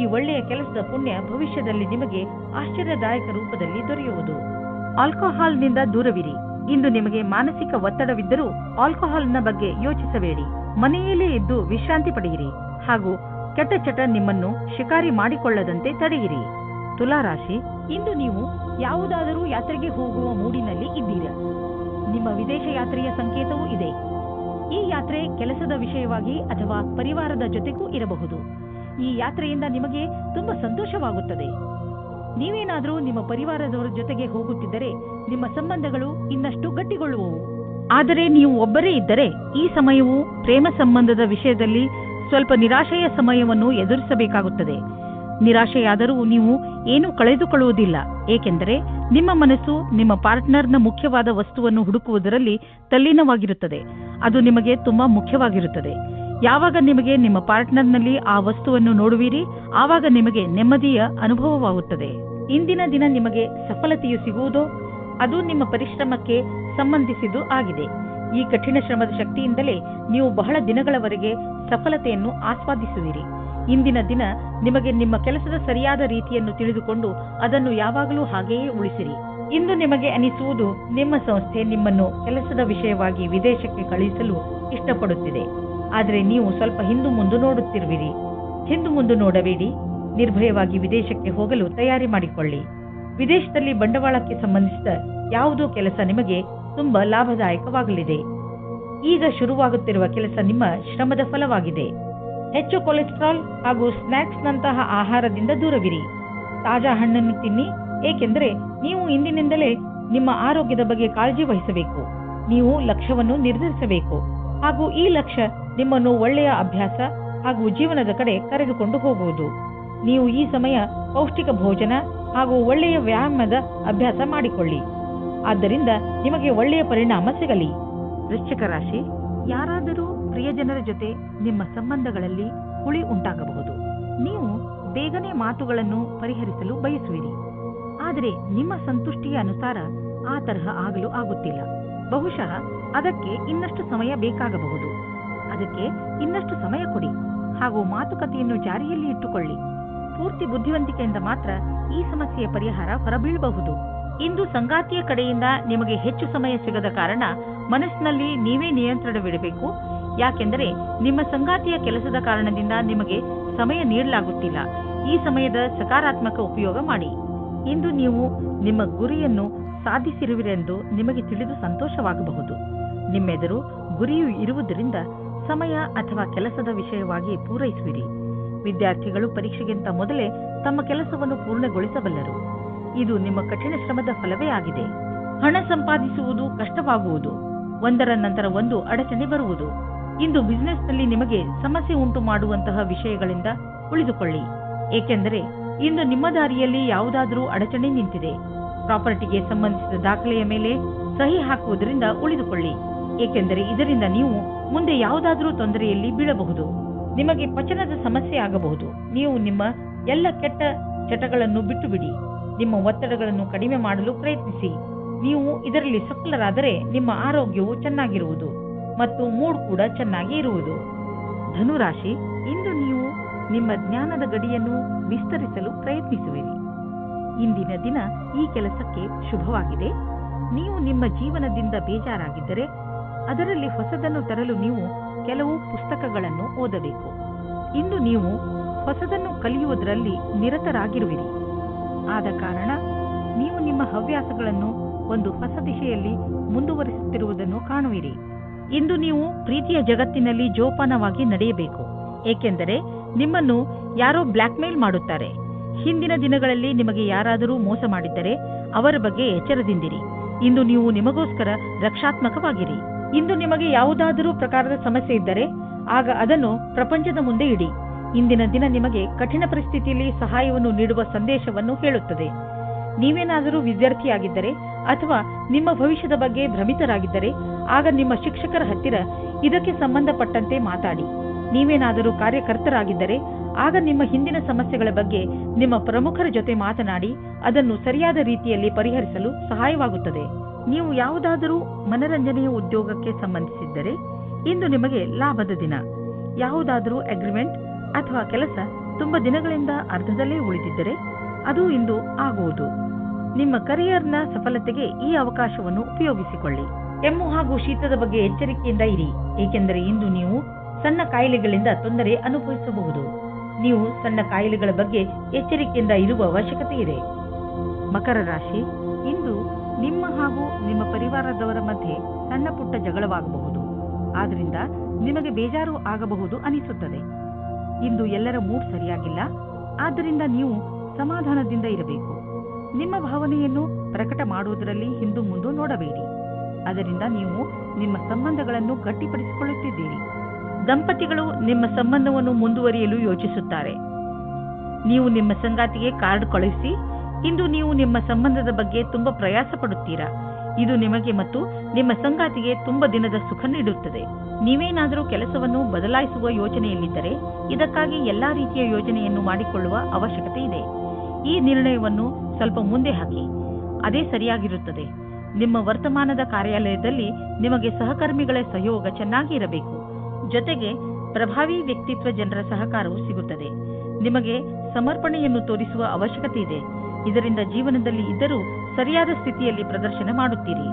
ಈ ಒಳ್ಳೆಯ ಕೆಲಸದ ಪುಣ್ಯ ಭವಿಷ್ಯದಲ್ಲಿ ನಿಮಗೆ ಆಶ್ಚರ್ಯದಾಯಕ ರೂಪದಲ್ಲಿ ದೊರೆಯುವುದು. ಆಲ್ಕೋಹಾಲ್ನಿಂದ ದೂರವಿರಿ. ಇಂದು ನಿಮಗೆ ಮಾನಸಿಕ ಒತ್ತಡವಿದ್ದರೂ ಆಲ್ಕೋಹಾಲ್ನ ಬಗ್ಗೆ ಯೋಚಿಸಬೇಡಿ. ಮನೆಯಲ್ಲೇ ಇದ್ದು ವಿಶ್ರಾಂತಿ ಪಡೆಯಿರಿ ಹಾಗೂ ಕೆಟ್ಟ ಚಟ ನಿಮ್ಮನ್ನು ಶಿಕಾರಿ ಮಾಡಿಕೊಳ್ಳದಂತೆ ತಡೆಯಿರಿ. ತುಲಾರಾಶಿ, ಇಂದು ನೀವು ಯಾವುದಾದರೂ ಯಾತ್ರೆಗೆ ಹೋಗುವ ಮೂಡಿನಲ್ಲಿ ಇದ್ದೀರಾ. ನಿಮ್ಮ ವಿದೇಶ ಯಾತ್ರೆಯ ಸಂಕೇತವೂ ಇದೆ. ಈ ಯಾತ್ರೆ ಕೆಲಸದ ವಿಷಯವಾಗಿ ಅಥವಾ ಪರಿವಾರದ ಜೊತೆಗೂ ಇರಬಹುದು. ಈ ಯಾತ್ರೆಯಿಂದ ನಿಮಗೆ ತುಂಬಾ ಸಂತೋಷವಾಗುತ್ತದೆ. ನೀವೇನಾದರೂ ನಿಮ್ಮ ಪರಿವಾರದವರ ಜೊತೆಗೆ ಹೋಗುತ್ತಿದ್ದರೆ ನಿಮ್ಮ ಸಂಬಂಧಗಳು ಇನ್ನಷ್ಟು ಗಟ್ಟಿಗೊಳ್ಳುವವು. ಆದರೆ ನೀವು ಒಬ್ಬರೇ ಇದ್ದರೆ ಈ ಸಮಯವು ಪ್ರೇಮ ಸಂಬಂಧದ ವಿಷಯದಲ್ಲಿ ಸ್ವಲ್ಪ ನಿರಾಶೆಯ ಸಮಯವನ್ನು ಎದುರಿಸಬೇಕಾಗುತ್ತದೆ. ನಿರಾಶೆಯಾದರೂ ನೀವು ಏನೂ ಕಳೆದುಕೊಳ್ಳುವುದಿಲ್ಲ, ಏಕೆಂದರೆ ನಿಮ್ಮ ಮನಸ್ಸು ನಿಮ್ಮ ಪಾರ್ಟ್ನರ್ನ ಮುಖ್ಯವಾದ ವಸ್ತುವನ್ನು ಹುಡುಕುವುದರಲ್ಲಿ ತಲ್ಲೀನವಾಗಿರುತ್ತದೆ. ಅದು ನಿಮಗೆ ತುಂಬಾ ಮುಖ್ಯವಾಗಿರುತ್ತದೆ. ಯಾವಾಗ ನಿಮಗೆ ನಿಮ್ಮ ಪಾರ್ಟ್ನರ್ನಲ್ಲಿ ಆ ವಸ್ತುವನ್ನು ನೋಡುವಿರಿ, ಆವಾಗ ನಿಮಗೆ ನೆಮ್ಮದಿಯ ಅನುಭವವಾಗುತ್ತದೆ. ಇಂದಿನ ದಿನ ನಿಮಗೆ ಸಫಲತೆಯು ಸಿಗುವುದೋ ಅದು ನಿಮ್ಮ ಪರಿಶ್ರಮಕ್ಕೆ ಸಂಬಂಧಿಸಿದ್ದು ಆಗಿದೆ. ಈ ಕಠಿಣ ಶ್ರಮದ ಶಕ್ತಿಯಿಂದಲೇ ನೀವು ಬಹಳ ದಿನಗಳವರೆಗೆ ಸಫಲತೆಯನ್ನು ಆಸ್ವಾದಿಸುವಿರಿ. ಇಂದಿನ ದಿನ ನಿಮಗೆ ನಿಮ್ಮ ಕೆಲಸದ ಸರಿಯಾದ ರೀತಿಯನ್ನು ತಿಳಿದುಕೊಂಡು ಅದನ್ನು ಯಾವಾಗಲೂ ಹಾಗೆಯೇ ಉಳಿಸಿರಿ. ಇಂದು ನಿಮಗೆ ಅನಿಸುವುದು ನಿಮ್ಮ ಸಂಸ್ಥೆ ನಿಮ್ಮನ್ನು ಕೆಲಸದ ವಿಷಯವಾಗಿ ವಿದೇಶಕ್ಕೆ ಕಳುಹಿಸಲು ಇಷ್ಟಪಡುತ್ತಿದೆ. ಆದರೆ ನೀವು ಸ್ವಲ್ಪ ಹಿಂದು ಮುಂದು ನೋಡುತ್ತಿರುವಿರಿ. ಹಿಂದು ಮುಂದು ನೋಡಬೇಡಿ. ನಿರ್ಭಯವಾಗಿ ವಿದೇಶಕ್ಕೆ ಹೋಗಲು ತಯಾರಿ ಮಾಡಿಕೊಳ್ಳಿ. ವಿದೇಶದಲ್ಲಿ ಬಂಡವಾಳಕ್ಕೆ ಸಂಬಂಧಿಸಿದ ಯಾವುದೋ ಕೆಲಸ ನಿಮಗೆ ತುಂಬಾ ಲಾಭದಾಯಕವಾಗಲಿದೆ. ಈಗ ಶುರುವಾಗುತ್ತಿರುವ ಕೆಲಸ ನಿಮ್ಮ ಶ್ರಮದ ಫಲವಾಗಿದೆ. ಹೆಚ್ಚು ಕೊಲೆಸ್ಟ್ರಾಲ್ ಹಾಗೂ ಸ್ನ್ಯಾಕ್ಸ್ನಂತಹ ಆಹಾರದಿಂದ ದೂರವಿರಿ. ತಾಜಾ ಹಣ್ಣನ್ನು ತಿನ್ನಿ, ಏಕೆಂದರೆ ನೀವು ಇಂದಿನಿಂದಲೇ ನಿಮ್ಮ ಆರೋಗ್ಯದ ಬಗ್ಗೆ ಕಾಳಜಿ ವಹಿಸಬೇಕು. ನೀವು ಲಕ್ಷ್ಯವನ್ನು ನಿರ್ಧರಿಸಬೇಕು ಹಾಗೂ ಈ ಲಕ್ಷ್ಯ ನಿಮ್ಮನ್ನು ಒಳ್ಳೆಯ ಅಭ್ಯಾಸ ಹಾಗೂ ಜೀವನದ ಕಡೆ ಕರೆದುಕೊಂಡು ಹೋಗುವುದು. ನೀವು ಈ ಸಮಯ ಪೌಷ್ಟಿಕ ಭೋಜನ ಹಾಗೂ ಒಳ್ಳೆಯ ವ್ಯಾಯಾಮದ ಅಭ್ಯಾಸ ಮಾಡಿಕೊಳ್ಳಿ. ಆದ್ದರಿಂದ ನಿಮಗೆ ಒಳ್ಳೆಯ ಪರಿಣಾಮ ಸಿಗಲಿ. ವೃಶ್ಚಿಕ ರಾಶಿ, ಯಾರಾದರೂ ಪ್ರಿಯಜನರ ಜೊತೆ ನಿಮ್ಮ ಸಂಬಂಧಗಳಲ್ಲಿ ಹುಳಿ ಉಂಟಾಗಬಹುದು. ನೀವು ಬೇಗನೆ ಮಾತುಗಳನ್ನು ಪರಿಹರಿಸಲು ಬಯಸುವಿರಿ, ಆದರೆ ನಿಮ್ಮ ಸಂತುಷ್ಟಿಯ ಅನುಸಾರ ಆ ತರಹ ಆಗಲು ಆಗುತ್ತಿಲ್ಲ. ಬಹುಶಃ ಅದಕ್ಕೆ ಇನ್ನಷ್ಟು ಸಮಯ ಬೇಕಾಗಬಹುದು. ಅದಕ್ಕೆ ಇನ್ನಷ್ಟು ಸಮಯ ಕೊಡಿ ಹಾಗೂ ಮಾತುಕತೆಯನ್ನು ಜಾರಿಯಲ್ಲಿ ಇಟ್ಟುಕೊಳ್ಳಿ. ಪೂರ್ತಿ ಬುದ್ಧಿವಂತಿಕೆಯಿಂದ ಮಾತ್ರ ಈ ಸಮಸ್ಯೆಯ ಪರಿಹಾರ ಹೊರಬೀಳಬಹುದು. ಇಂದು ಸಂಗಾತಿಯ ಕಡೆಯಿಂದ ನಿಮಗೆ ಹೆಚ್ಚು ಸಮಯ ಸಿಗದ ಕಾರಣ ಮನಸ್ಸಿನಲ್ಲಿ ನೀವೇ ನಿಯಂತ್ರಣವಿಡಬೇಕು. ಯಾಕೆಂದರೆ ನಿಮ್ಮ ಸಂಗಾತಿಯ ಕೆಲಸದ ಕಾರಣದಿಂದ ನಿಮಗೆ ಸಮಯ ನೀಡಲಾಗುತ್ತಿಲ್ಲ. ಈ ಸಮಯದ ಸಕಾರಾತ್ಮಕ ಉಪಯೋಗ ಮಾಡಿ. ಇಂದು ನೀವು ನಿಮ್ಮ ಗುರಿಯನ್ನು ಸಾಧಿಸಿರುವಿರೆಂದು ನಿಮಗೆ ತಿಳಿದು ಸಂತೋಷವಾಗಬಹುದು. ನಿಮ್ಮೆದುರು ಗುರಿಯು ಇರುವುದರಿಂದ ಸಮಯ ಅಥವಾ ಕೆಲಸದ ವಿಷಯವಾಗಿ ಪೂರೈಸುವಿರಿ. ವಿದ್ಯಾರ್ಥಿಗಳು ಪರೀಕ್ಷೆಗಿಂತ ಮೊದಲೇ ತಮ್ಮ ಕೆಲಸವನ್ನು ಪೂರ್ಣಗೊಳಿಸಬಲ್ಲರು. ಇದು ನಿಮ್ಮ ಕಠಿಣ ಶ್ರಮದ ಫಲವೇ ಆಗಿದೆ. ಹಣ ಸಂಪಾದಿಸುವುದು ಕಷ್ಟವಾಗುವುದು, ಒಂದರ ನಂತರ ಒಂದು ಅಡಚಣೆ ಬರುವುದು. ಇಂದು ಬಿಸಿನೆಸ್ನಲ್ಲಿ ನಿಮಗೆ ಸಮಸ್ಯೆ ಉಂಟು ಮಾಡುವಂತಹ ವಿಷಯಗಳಿಂದ ಉಳಿದುಕೊಳ್ಳಿ, ಏಕೆಂದರೆ ಇಂದು ನಿಮ್ಮ ದಾರಿಯಲ್ಲಿ ಯಾವುದಾದರೂ ಅಡಚಣೆ ನಿಂತಿದೆ. ಪ್ರಾಪರ್ಟಿಗೆ ಸಂಬಂಧಿಸಿದ ದಾಖಲೆಯ ಮೇಲೆ ಸಹಿ ಹಾಕುವುದರಿಂದ ಉಳಿದುಕೊಳ್ಳಿ, ಏಕೆಂದರೆ ಇದರಿಂದ ನೀವು ಮುಂದೆ ಯಾವುದಾದರೂ ತೊಂದರೆಯಲ್ಲಿ ಬೀಳಬಹುದು. ನಿಮಗೆ ಪಚನದ ಸಮಸ್ಯೆ ಆಗಬಹುದು. ನೀವು ನಿಮ್ಮ ಎಲ್ಲ ಕೆಟ್ಟ ಚಟಗಳನ್ನು ಬಿಟ್ಟು ಬಿಡಿ. ನಿಮ್ಮ ಒತ್ತಡಗಳನ್ನು ಕಡಿಮೆ ಮಾಡಲು ಪ್ರಯತ್ನಿಸಿ. ನೀವು ಇದರಲ್ಲಿ ಸಫಲರಾದರೆ ನಿಮ್ಮ ಆರೋಗ್ಯವು ಚೆನ್ನಾಗಿರುವುದು ಮತ್ತು ಮೂಡ್ ಕೂಡ ಚೆನ್ನಾಗಿ ಇರುವುದು. ಧನುರಾಶಿ, ಇಂದು ನೀವು ನಿಮ್ಮ ಜ್ಞಾನದ ಗಡಿಯನ್ನು ವಿಸ್ತರಿಸಲು ಪ್ರಯತ್ನಿಸುವಿರಿ. ಇಂದಿನ ದಿನ ಈ ಕೆಲಸಕ್ಕೆ ಶುಭವಾಗಿದೆ. ನೀವು ನಿಮ್ಮ ಜೀವನದಿಂದ ಬೇಜಾರಾಗಿದ್ದರೆ ಅದರಲ್ಲಿ ಹೊಸದನ್ನು ತರಲು ನೀವು ಕೆಲವು ಪುಸ್ತಕಗಳನ್ನು ಓದಬೇಕು. ಇಂದು ನೀವು ಹೊಸದನ್ನು ಕಲಿಯುವುದರಲ್ಲಿ ನಿರತರಾಗಿರುವಿರಿ. ಆದ ಕಾರಣ ನೀವು ನಿಮ್ಮ ಹವ್ಯಾಸಗಳನ್ನು ಒಂದು ಹೊಸ ದಿಶೆಯಲ್ಲಿ ಮುಂದುವರಿಸುತ್ತಿರುವುದನ್ನು ಕಾಣುವಿರಿ. ಇಂದು ನೀವು ಪ್ರೀತಿಯ ಜಗತ್ತಿನಲ್ಲಿ ಜೋಪಾನವಾಗಿ ನಡೆಯಬೇಕು, ಏಕೆಂದರೆ ನಿಮ್ಮನ್ನು ಯಾರೋ ಬ್ಲ್ಯಾಕ್ ಮೇಲ್ ಮಾಡುತ್ತಾರೆ. ಹಿಂದಿನ ದಿನಗಳಲ್ಲಿ ನಿಮಗೆ ಯಾರಾದರೂ ಮೋಸ ಮಾಡಿದ್ದರೆ ಅವರ ಬಗ್ಗೆ ಎಚ್ಚರದಿಂದಿರಿ. ಇಂದು ನೀವು ನಿಮಗೋಸ್ಕರ ರಕ್ಷಾತ್ಮಕವಾಗಿರಿ. ಇಂದು ನಿಮಗೆ ಯಾವುದಾದರೂ ಪ್ರಕಾರದ ಸಮಸ್ಯೆ ಇದ್ದರೆ ಆಗ ಅದನ್ನು ಪ್ರಪಂಚದ ಮುಂದೆ ಇಡಿ. ಇಂದಿನ ದಿನ ನಿಮಗೆ ಕಠಿಣ ಪರಿಸ್ಥಿತಿಯಲ್ಲಿ ಸಹಾಯವನ್ನು ನೀಡುವ ಸಂದೇಶವನ್ನು ಹೇಳುತ್ತದೆ. ನೀವೇನಾದರೂ ವಿದ್ಯಾರ್ಥಿಯಾಗಿದ್ದರೆ ಅಥವಾ ನಿಮ್ಮ ಭವಿಷ್ಯದ ಬಗ್ಗೆ ಭ್ರಮಿತರಾಗಿದ್ದರೆ ಆಗ ನಿಮ್ಮ ಶಿಕ್ಷಕರ ಹತ್ತಿರ ಇದಕ್ಕೆ ಸಂಬಂಧಪಟ್ಟಂತೆ ಮಾತಾಡಿ. ನೀವೇನಾದರೂ ಕಾರ್ಯಕರ್ತರಾಗಿದ್ದರೆ ಆಗ ನಿಮ್ಮ ಹಿಂದಿನ ಸಮಸ್ಯೆಗಳ ಬಗ್ಗೆ ನಿಮ್ಮ ಪ್ರಮುಖರ ಜೊತೆ ಮಾತನಾಡಿ ಅದನ್ನು ಸರಿಯಾದ ರೀತಿಯಲ್ಲಿ ಪರಿಹರಿಸಲು ಸಹಾಯವಾಗುತ್ತದೆ. ನೀವು ಯಾವುದಾದರೂ ಮನರಂಜನೆಯ ಉದ್ಯೋಗಕ್ಕೆ ಸಂಬಂಧಿಸಿದ್ದರೆ ಇಂದು ನಿಮಗೆ ಲಾಭದ ದಿನ. ಯಾವುದಾದರೂ ಅಗ್ರಿಮೆಂಟ್ ಅಥವಾ ಕೆಲಸ ತುಂಬಾ ದಿನಗಳಿಂದ ಅರ್ಧದಲ್ಲೇ ಉಳಿದಿದ್ದರೆ ಅದು ಇಂದು ಆಗುವುದು. ನಿಮ್ಮ ಕರಿಯರ್ನ ಸಫಲತೆಗೆ ಈ ಅವಕಾಶವನ್ನು ಉಪಯೋಗಿಸಿಕೊಳ್ಳಿ. ಕೆಮ್ಮು ಹಾಗೂ ಶೀತದ ಬಗ್ಗೆ ಎಚ್ಚರಿಕೆಯಿಂದ ಇರಿ, ಏಕೆಂದರೆ ಇಂದು ನೀವು ಸಣ್ಣ ಕಾಯಿಲೆಗಳಿಂದ ತೊಂದರೆ ಅನುಭವಿಸಬಹುದು. ನೀವು ಸಣ್ಣ ಕಾಯಿಲೆಗಳ ಬಗ್ಗೆ ಎಚ್ಚರಿಕೆಯಿಂದ ಇರುವ ಅವಶ್ಯಕತೆ ಇದೆ. ಮಕರ ರಾಶಿ, ಇಂದು ನಿಮ್ಮ ಹಾಗೂ ನಿಮ್ಮ ಪರಿವಾರದವರ ಮಧ್ಯೆ ಸಣ್ಣ ಪುಟ್ಟ ಜಗಳವಾಗಬಹುದು. ಆದ್ರಿಂದ ನಿಮಗೆ ಬೇಜಾರು ಆಗಬಹುದು ಅನಿಸುತ್ತದೆ. ಇಂದು ಎಲ್ಲರ ಮೂಡ್ ಸರಿಯಾಗಿಲ್ಲ, ಆದ್ದರಿಂದ ನೀವು ಸಮಾಧಾನದಿಂದ ಇರಬೇಕು. ನಿಮ್ಮ ಭಾವನೆಯನ್ನು ಪ್ರಕಟ ಮಾಡುವುದರಲ್ಲಿ ಹಿಂದು ಮುಂದೆ ನೋಡಬೇಡಿ. ಅದರಿಂದ ನೀವು ನಿಮ್ಮ ಸಂಬಂಧಗಳನ್ನು ಗಟ್ಟಿಪಡಿಸಿಕೊಳ್ಳುತ್ತಿದ್ದೀರಿ. ದಂಪತಿಗಳು ನಿಮ್ಮ ಸಂಬಂಧವನ್ನು ಮುಂದುವರಿಯಲು ಯೋಚಿಸುತ್ತಾರೆ. ನೀವು ನಿಮ್ಮ ಸಂಗಾತಿಗೆ ಕಾರ್ಡ್ ಕಳುಹಿಸಿ, ಇಂದು ನೀವು ನಿಮ್ಮ ಸಂಬಂಧದ ಬಗ್ಗೆ ತುಂಬಾ ಪ್ರಯಾಸ ಪಡುತ್ತೀರಾ. ಇದು ನಿಮಗೆ ಮತ್ತು ನಿಮ್ಮ ಸಂಗಾತಿಗೆ ತುಂಬಾ ದಿನದ ಸುಖ ನೀಡುತ್ತದೆ. ನೀವೇನಾದರೂ ಕೆಲಸವನ್ನು ಬದಲಾಯಿಸುವ ಯೋಚನೆಯಲ್ಲಿದ್ದರೆ ಇದಕ್ಕಾಗಿ ಎಲ್ಲಾ ರೀತಿಯ ಯೋಜನೆಯನ್ನು ಮಾಡಿಕೊಳ್ಳುವ ಅವಶ್ಯಕತೆ ಇದೆ. ಈ ನಿರ್ಣಯವನ್ನು ಸ್ವಲ್ಪ ಮುಂದೆ ಹಾಕಿ, ಅದೇ ಸರಿಯಾಗಿರುತ್ತದೆ. ನಿಮ್ಮ ವರ್ತಮಾನದ ಕಾರ್ಯಾಲಯದಲ್ಲಿ ನಿಮಗೆ ಸಹಕರ್ಮಿಗಳ ಸಹಯೋಗ ಚೆನ್ನಾಗಿ ಇರಬೇಕು. ಜೊತೆಗೆ ಪ್ರಭಾವಿ ವ್ಯಕ್ತಿತ್ವ ಜನರ ಸಹಕಾರವು ಸಿಗುತ್ತದೆ. ನಿಮಗೆ ಸಮರ್ಪಣೆಯನ್ನು ತೋರಿಸುವ ಅವಶ್ಯಕತೆ ಇದೆ. ಇದರಿಂದ ಜೀವನದಲ್ಲಿ ಇದ್ದರೂ ಸರಿಯಾದ ಸ್ಥಿತಿಯಲ್ಲಿ ಪ್ರದರ್ಶನ ಮಾಡುತ್ತೀರಿ.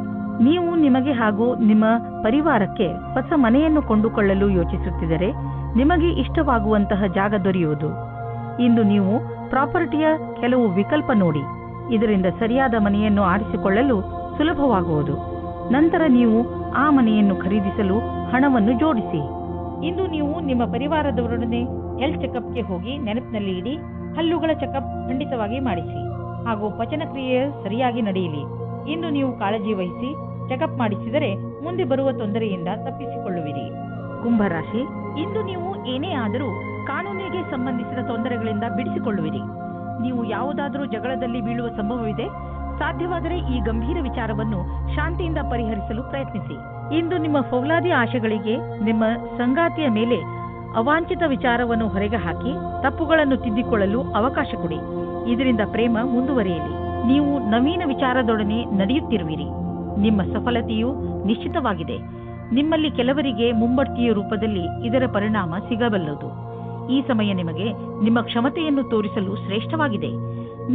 ನೀವು ನಿಮಗೆ ಹಾಗೂ ನಿಮ್ಮ ಪರಿವಾರಕ್ಕೆ ಹೊಸ ಮನೆಯನ್ನು ಕೊಂಡುಕೊಳ್ಳಲು ಯೋಚಿಸುತ್ತಿದ್ದರೆ ನಿಮಗೆ ಇಷ್ಟವಾಗುವಂತಹ ಜಾಗ ದೊರೆಯುವುದು. ಇಂದು ನೀವು ಪ್ರಾಪರ್ಟಿಯ ಕೆಲವು ವಿಕಲ್ಪ ನೋಡಿ. ಇದರಿಂದ ಸರಿಯಾದ ಮನೆಯನ್ನು ಆರಿಸಿಕೊಳ್ಳಲು ಸುಲಭವಾಗುವುದು. ನಂತರ ನೀವು ಆ ಮನೆಯನ್ನು ಖರೀದಿಸಲು ಹಣವನ್ನು ಜೋಡಿಸಿ. ಇಂದು ನೀವು ನಿಮ್ಮ ಪರಿವಾರದವರೊಡನೆ ಹೆಲ್ತ್ ಚೆಕಪ್ಗೆ ಹೋಗಿ ನೆನಪಿನಲ್ಲಿ ಇಡಿ. ಹಲ್ಲುಗಳ ಚೆಕಪ್ ಖಂಡಿತವಾಗಿ ಮಾಡಿಸಿ ಹಾಗೂ ಪಚನ ಕ್ರಿಯೆ ಸರಿಯಾಗಿ ನಡೆಯಲಿ. ಇಂದು ನೀವು ಕಾಳಜಿ ವಹಿಸಿ ಚೆಕಪ್ ಮಾಡಿಸಿದರೆ ಮುಂದೆ ಬರುವ ತೊಂದರೆಯಿಂದ ತಪ್ಪಿಸಿಕೊಳ್ಳುವಿರಿ. ಕುಂಭರಾಶಿ, ಇಂದು ನೀವು ಏನೇ ಆದರೂ ಕಾನೂನಿಗೆ ಸಂಬಂಧಿಸಿದ ತೊಂದರೆಗಳಿಂದ ಬಿಡಿಸಿಕೊಳ್ಳುವಿರಿ. ನೀವು ಯಾವುದಾದರೂ ಜಗಳದಲ್ಲಿ ಬೀಳುವ ಸಂಭವವಿದೆ. ಸಾಧ್ಯವಾದರೆ ಈ ಗಂಭೀರ ವಿಚಾರವನ್ನು ಶಾಂತಿಯಿಂದ ಪರಿಹರಿಸಲು ಪ್ರಯತ್ನಿಸಿ. ಇಂದು ನಿಮ್ಮ ಫೌಲಾದಿ ಆಶೆಗಳಿಗೆ ನಿಮ್ಮ ಸಂಗಾತಿಯ ಮೇಲೆ ಅವಾಂಛಿತ ವಿಚಾರವನ್ನು ಹೊರಗೆ ಹಾಕಿ ತಪ್ಪುಗಳನ್ನು ತಿದ್ದಿಕೊಳ್ಳಲು ಅವಕಾಶ ಕೊಡಿ. ಇದರಿಂದ ಪ್ರೇಮ ಮುಂದುವರಿಯಲಿ. ನೀವು ನವೀನ ವಿಚಾರದೊಡನೆ ನಡೆಯುತ್ತಿರುವಿರಿ. ನಿಮ್ಮ ಸಫಲತೆಯು ನಿಶ್ಚಿತವಾಗಿದೆ. ನಿಮ್ಮಲ್ಲಿ ಕೆಲವರಿಗೆ ಮುಂಬಡ್ತಿಯ ರೂಪದಲ್ಲಿ ಇದರ ಪರಿಣಾಮ ಸಿಗಬಲ್ಲದು. ಈ ಸಮಯ ನಿಮಗೆ ನಿಮ್ಮ ಕ್ಷಮತೆಯನ್ನು ತೋರಿಸಲು ಶ್ರೇಷ್ಠವಾಗಿದೆ.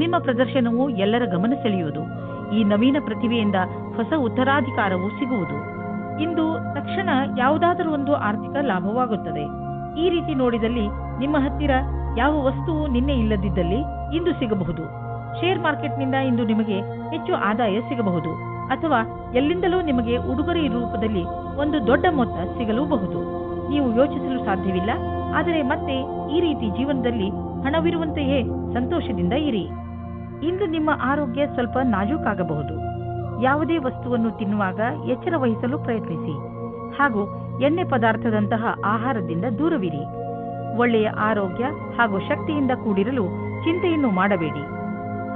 ನಿಮ್ಮ ಪ್ರದರ್ಶನವು ಎಲ್ಲರ ಗಮನ ಸೆಳೆಯುವುದು. ಈ ನವೀನ ಪ್ರತಿಭೆಯಿಂದ ಹೊಸ ಉತ್ತರಾಧಿಕಾರವು ಸಿಗುವುದು. ಇಂದು ತಕ್ಷಣ ಯಾವುದಾದರೂ ಒಂದು ಆರ್ಥಿಕ ಲಾಭವಾಗುತ್ತದೆ. ಈ ರೀತಿ ನೋಡಿದಲ್ಲಿ ನಿಮ್ಮ ಹತ್ತಿರ ಯಾವ ವಸ್ತುವು ನಿನ್ನೆ ಇಲ್ಲದಿದ್ದಲ್ಲಿ ಇಂದು ಸಿಗಬಹುದು. ಶೇರ್ ಮಾರ್ಕೆಟ್ನಿಂದ ಇಂದು ನಿಮಗೆ ಹೆಚ್ಚು ಆದಾಯ ಸಿಗಬಹುದು, ಅಥವಾ ಎಲ್ಲಿಂದಲೂ ನಿಮಗೆ ಉಡುಗೊರೆ ರೂಪದಲ್ಲಿ ಒಂದು ದೊಡ್ಡ ಮೊತ್ತ ಸಿಗಲೂಬಹುದು. ನೀವು ಯೋಚಿಸಲು ಸಾಧ್ಯವಿಲ್ಲ, ಆದರೆ ಮತ್ತೆ ಈ ರೀತಿ ಜೀವನದಲ್ಲಿ ಹಣವಿರುವಂತೆಯೇ ಸಂತೋಷದಿಂದ ಇರಿ. ಇಂದು ನಿಮ್ಮ ಆರೋಗ್ಯ ಸ್ವಲ್ಪ ನಾಜೂಕಾಗಬಹುದು. ಯಾವುದೇ ವಸ್ತುವನ್ನು ತಿನ್ನುವಾಗ ಎಚ್ಚರ ವಹಿಸಲು ಪ್ರಯತ್ನಿಸಿ ಹಾಗೂ ಎಣ್ಣೆ ಪದಾರ್ಥದಂತಹ ಆಹಾರದಿಂದ ದೂರವಿರಿ. ಒಳ್ಳೆಯ ಆರೋಗ್ಯ ಹಾಗೂ ಶಕ್ತಿಯಿಂದ ಕೂಡಿರಲು ಚಿಂತೆಯನ್ನು ಮಾಡಬೇಡಿ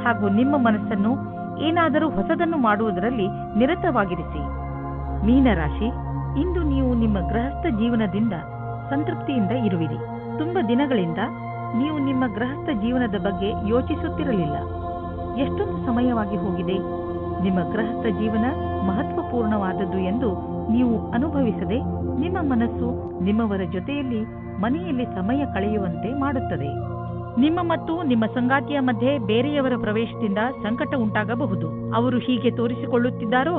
ಹಾಗೂ ನಿಮ್ಮ ಮನಸ್ಸನ್ನು ಏನಾದರೂ ಹೊಸದನ್ನು ಮಾಡುವುದರಲ್ಲಿ ನಿರತವಾಗಿರಿಸಿ. ಮೀನರಾಶಿ, ಇಂದು ನೀವು ನಿಮ್ಮ ಗೃಹಸ್ಥ ಜೀವನದಿಂದ ಸಂತೃಪ್ತಿಯಿಂದ ಇರುವಿರಿ. ತುಂಬ ದಿನಗಳಿಂದ ನೀವು ನಿಮ್ಮ ಗೃಹಸ್ಥ ಜೀವನದ ಬಗ್ಗೆ ಯೋಚಿಸುತ್ತಿರಲಿಲ್ಲ. ಎಷ್ಟೊಂದು ಸಮಯವಾಗಿ ಹೋಗಿದೆ. ನಿಮ್ಮ ಗೃಹಸ್ಥ ಜೀವನ ಮಹತ್ವಪೂರ್ಣವಾದದ್ದು ಎಂದು ನೀವು ಅನುಭವಿಸದೆ ನಿಮ್ಮ ಮನಸ್ಸು ನಿಮ್ಮವರ ಜೊತೆಯಲ್ಲಿ ಮನೆಯಲ್ಲಿ ಸಮಯ ಕಳೆಯುವಂತೆ ಮಾಡುತ್ತದೆ. ನಿಮ್ಮ ಮತ್ತು ನಿಮ್ಮ ಸಂಗಾತಿಯ ಮಧ್ಯೆ ಬೇರೆಯವರ ಪ್ರವೇಶದಿಂದ ಸಂಕಟ ಉಂಟಾಗಬಹುದು. ಅವರು ಹೀಗೆ ತೋರಿಸಿಕೊಳ್ಳುತ್ತಿದ್ದಾರೋ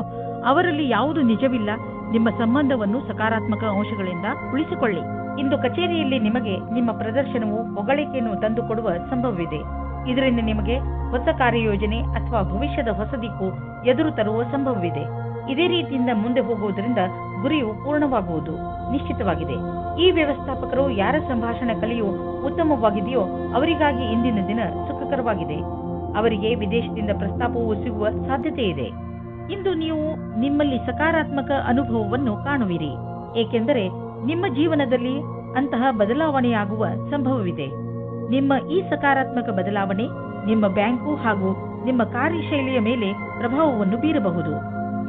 ಅವರಲ್ಲಿ ಯಾವುದು ನಿಜವಿಲ್ಲ. ನಿಮ್ಮ ಸಂಬಂಧವನ್ನು ಸಕಾರಾತ್ಮಕ ಅಂಶಗಳಿಂದ ಉಳಿಸಿಕೊಳ್ಳಿ. ಇಂದು ಕಚೇರಿಯಲ್ಲಿ ನಿಮಗೆ ನಿಮ್ಮ ಪ್ರದರ್ಶನವು ಹೊಗಳಿಕೆಯನ್ನು ತಂದುಕೊಡುವ ಸಂಭವವಿದೆ. ಇದರಿಂದ ನಿಮಗೆ ಹೊಸ ಕಾರ್ಯಯೋಜನೆ ಅಥವಾ ಭವಿಷ್ಯದ ಹೊಸ ದಿಕ್ಕು ಎದುರು ತರುವ ಸಂಭವವಿದೆ. ಇದೇ ರೀತಿಯಿಂದ ಮುಂದೆ ಹೋಗುವುದರಿಂದ ಗುರಿಯು ಪೂರ್ಣವಾಗುವುದು ನಿಶ್ಚಿತವಾಗಿದೆ. ಈ ವ್ಯವಸ್ಥಾಪಕರು ಯಾರ ಸಂಭಾಷಣೆ ಕಲಿಯು ಉತ್ತಮವಾಗಿದೆಯೋ ಅವರಿಗಾಗಿ ಇಂದಿನ ದಿನ ಸುಖಕರವಾಗಿದೆ. ಅವರಿಗೆ ವಿದೇಶದಿಂದ ಪ್ರಸ್ತಾಪವು ಸಿಗುವ ಸಾಧ್ಯತೆ ಇದೆ. ಇಂದು ನೀವು ನಿಮ್ಮಲ್ಲಿ ಸಕಾರಾತ್ಮಕ ಅನುಭವವನ್ನು ಕಾಣುವಿರಿ, ಏಕೆಂದರೆ ನಿಮ್ಮ ಜೀವನದಲ್ಲಿ ಅಂತಹ ಬದಲಾವಣೆಯಾಗುವ ಸಂಭವವಿದೆ. ನಿಮ್ಮ ಈ ಸಕಾರಾತ್ಮಕ ಬದಲಾವಣೆ ನಿಮ್ಮ ಬ್ಯಾಂಕು ಹಾಗೂ ನಿಮ್ಮ ಕಾರ್ಯಶೈಲಿಯ ಮೇಲೆ ಪ್ರಭಾವವನ್ನು ಬೀರಬಹುದು.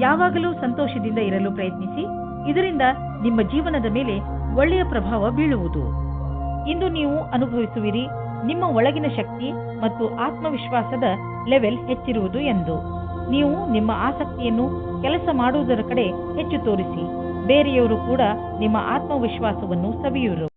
ಯಾವಾಗಲೂ ಸಂತೋಷದಿಂದ ಇರಲು ಪ್ರಯತ್ನಿಸಿ. ಇದರಿಂದ ನಿಮ್ಮ ಜೀವನದ ಮೇಲೆ ಒಳ್ಳೆಯ ಪ್ರಭಾವ ಬೀಳುವುದು. ಇಂದು ನೀವು ಅನುಭವಿಸುವಿರಿ ನಿಮ್ಮ ಒಳಗಿನ ಶಕ್ತಿ ಮತ್ತು ಆತ್ಮವಿಶ್ವಾಸದ ಲೆವೆಲ್ ಹೆಚ್ಚಿರುವುದು ಎಂದು. ನೀವು ನಿಮ್ಮ ಆಸಕ್ತಿಯನ್ನು ಕೆಲಸ ಮಾಡುವುದರ ಕಡೆ ಹೆಚ್ಚು ತೋರಿಸಿ. ಬೇರೆಯವರು ಕೂಡ ನಿಮ್ಮ ಆತ್ಮವಿಶ್ವಾಸವನ್ನು ಸವಿಯುವರು.